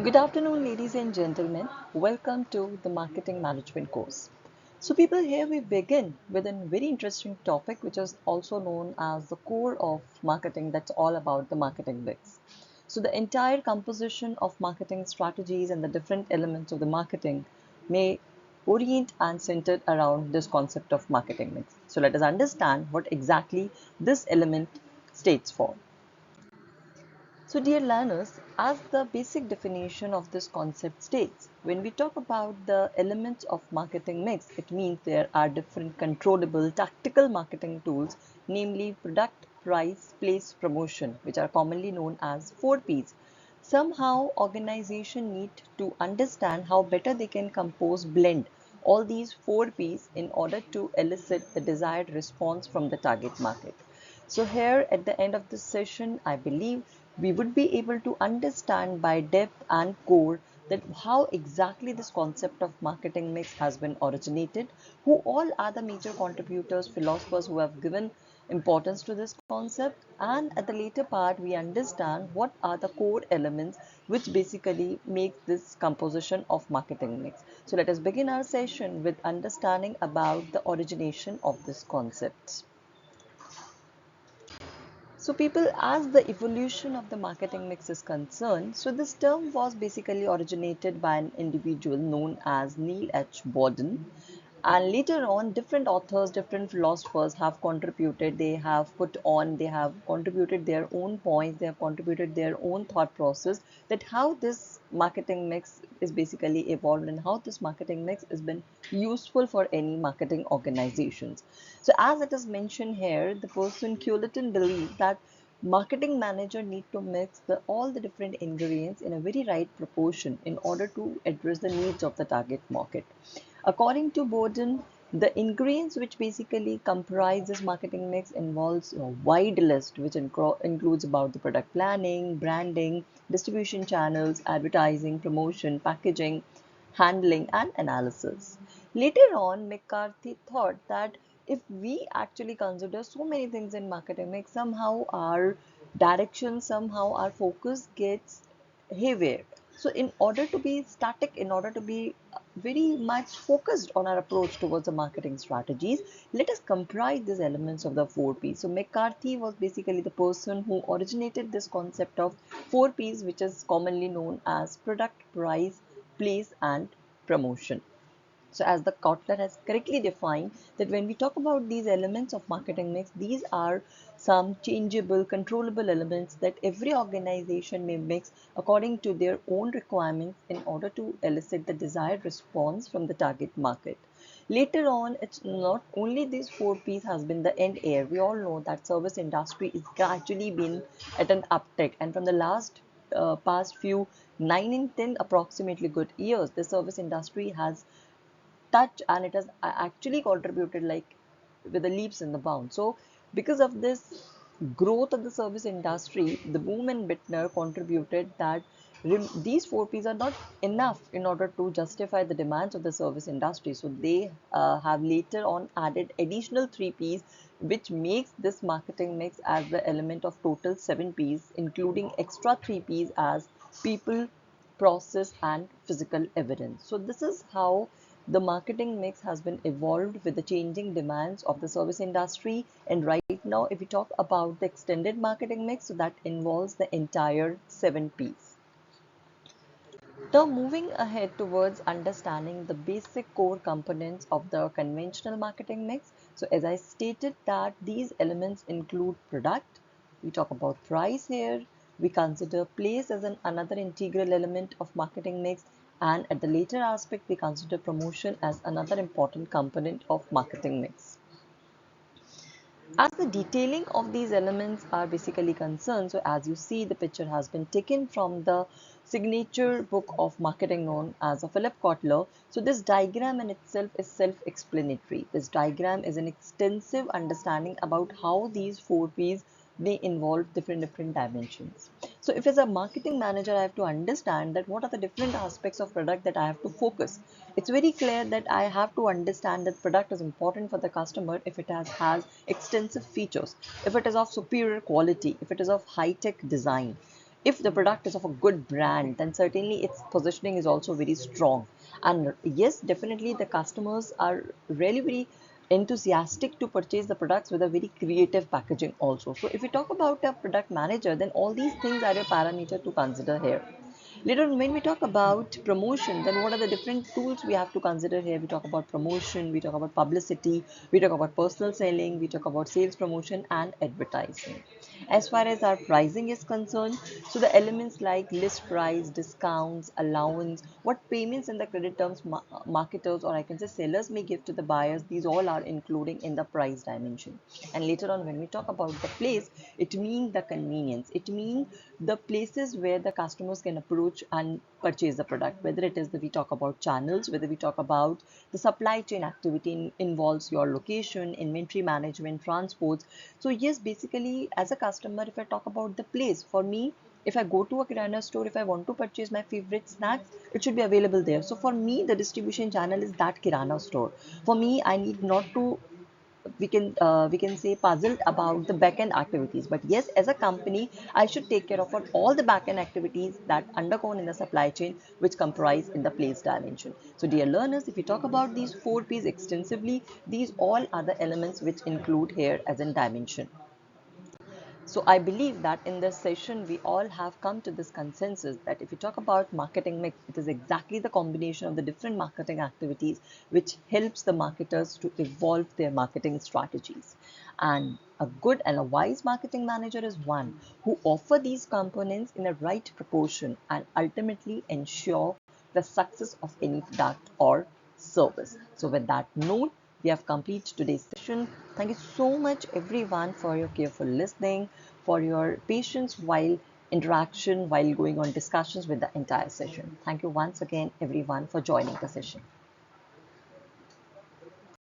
Good afternoon, ladies and gentlemen. Welcome to the marketing management course. So, people, here we begin with a very interesting topic, which is also known as the core of marketing. That's all about the marketing mix. So, the entire composition of marketing strategies and the different elements of the marketing may orient and centered around this concept of marketing mix. So, let us understand what exactly this element states for. So, dear learners, as the basic definition of this concept states, when we talk about the elements of marketing mix, it means there are different controllable tactical marketing tools, namely product, price, place, promotion, which are commonly known as 4Ps. Somehow, organization need to understand how better they can compose blend all these 4Ps in order to elicit the desired response from the target market. So here at the end of this session, I believe we would be able to understand by depth and core that how exactly this concept of marketing mix has been originated, who all are the major contributors, philosophers who have given importance to this concept, and at the later part we understand what are the core elements which basically make this composition of marketing mix. So let us begin our session with understanding about the origination of this concept. So people, as the evolution of the marketing mix is concerned, so this term was basically originated by an individual known as Neil H. Borden, and later on different authors, different philosophers have contributed, they have contributed their own points, they have contributed their own thought process that how this marketing mix is basically evolved and how this marketing mix has been useful for any marketing organizations. So as it is mentioned here, the person Culleton believes that marketing manager need to mix all the different ingredients in a very right proportion in order to address the needs of the target market. According to Borden, the ingredients which basically comprise this marketing mix involves a wide list which includes about the product planning, branding, distribution channels, advertising, promotion, packaging, handling, and analysis. Later on, McCarthy thought that if we actually consider so many things in marketing mix, somehow our direction, somehow our focus gets haywire. So in order to be static, in order to be very much focused on our approach towards the marketing strategies, let us comprise these elements of the 4Ps. So McCarthy was basically the person who originated this concept of 4Ps, which is commonly known as product, price, place, and promotion. So as the Kotler has correctly defined that when we talk about these elements of marketing mix, these are some changeable, controllable elements that every organization may mix according to their own requirements in order to elicit the desired response from the target market. Later on, it's not only these 4Ps has been the end air. We all know that service industry is gradually been at an uptick, and from the past few 9 and 10 approximately good years, the service industry has touch and it has actually contributed like with the leaps and the bounds. So because of this growth of the service industry, the boom and Bittner contributed that these 4Ps are not enough in order to justify the demands of the service industry. So they have later on added additional 3Ps, which makes this marketing mix as the element of total 7Ps, including extra 3Ps as people, process, and physical evidence. So this is how the marketing mix has been evolved with the changing demands of the service industry. And right now, if we talk about the extended marketing mix, so that involves the entire 7Ps. Now, moving ahead towards understanding the basic core components of the conventional marketing mix. So, as I stated that these elements include product, we talk about price here, we consider place as another integral element of marketing mix, and at the later aspect, we consider promotion as another important component of marketing mix. As the detailing of these elements are basically concerned, so as you see, the picture has been taken from the signature book of marketing known as a Philip Kotler. So this diagram in itself is self-explanatory. This diagram is an extensive understanding about how these 4Ps may involve different dimensions. So if as a marketing manager, I have to understand that what are the different aspects of product that I have to focus. It's very clear that I have to understand that product is important for the customer if it has extensive features, if it is of superior quality, if it is of high-tech design, if the product is of a good brand, then certainly its positioning is also very strong. And yes, definitely the customers are really very enthusiastic to purchase the products with a very creative packaging also. So if we talk about a product manager, then all these things are a parameter to consider here. Later on, when we talk about promotion, then what are the different tools we have to consider here? We talk about promotion, we talk about publicity, we talk about personal selling, we talk about sales promotion and advertising. As far as our pricing is concerned, so the elements like list price, discounts, allowance, what payments in the credit terms marketers, or I can say sellers, may give to the buyers, these all are including in the price dimension. And later on, when we talk about the place, it means the convenience. It means the places where the customers can approach and purchase the product, whether it is we talk about channels, whether we talk about the supply chain activity involves your location, inventory management, transports. So yes, basically as a customer, if I talk about the place, for me, if I go to a kirana store, if I want to purchase my favorite snacks, it should be available there. So for me, the distribution channel is that kirana store. For me, I need not to, we can say, puzzled about the back end activities, but yes, as a company, I should take care of all the back end activities that undergone in the supply chain, which comprise in the place dimension. So dear learners, if you talk about these 4 P's extensively, these all are the elements which include here as in dimension. So I believe that in this session, we all have come to this consensus that if you talk about marketing mix, it is exactly the combination of the different marketing activities which helps the marketers to evolve their marketing strategies. And a good and a wise marketing manager is one who offer these components in a right proportion and ultimately ensure the success of any product or service. So with that note, we have completed today's session. Thank you so much everyone for your careful listening, for your patience while interaction, while going on discussions with the entire session. Thank you once again everyone for joining the session.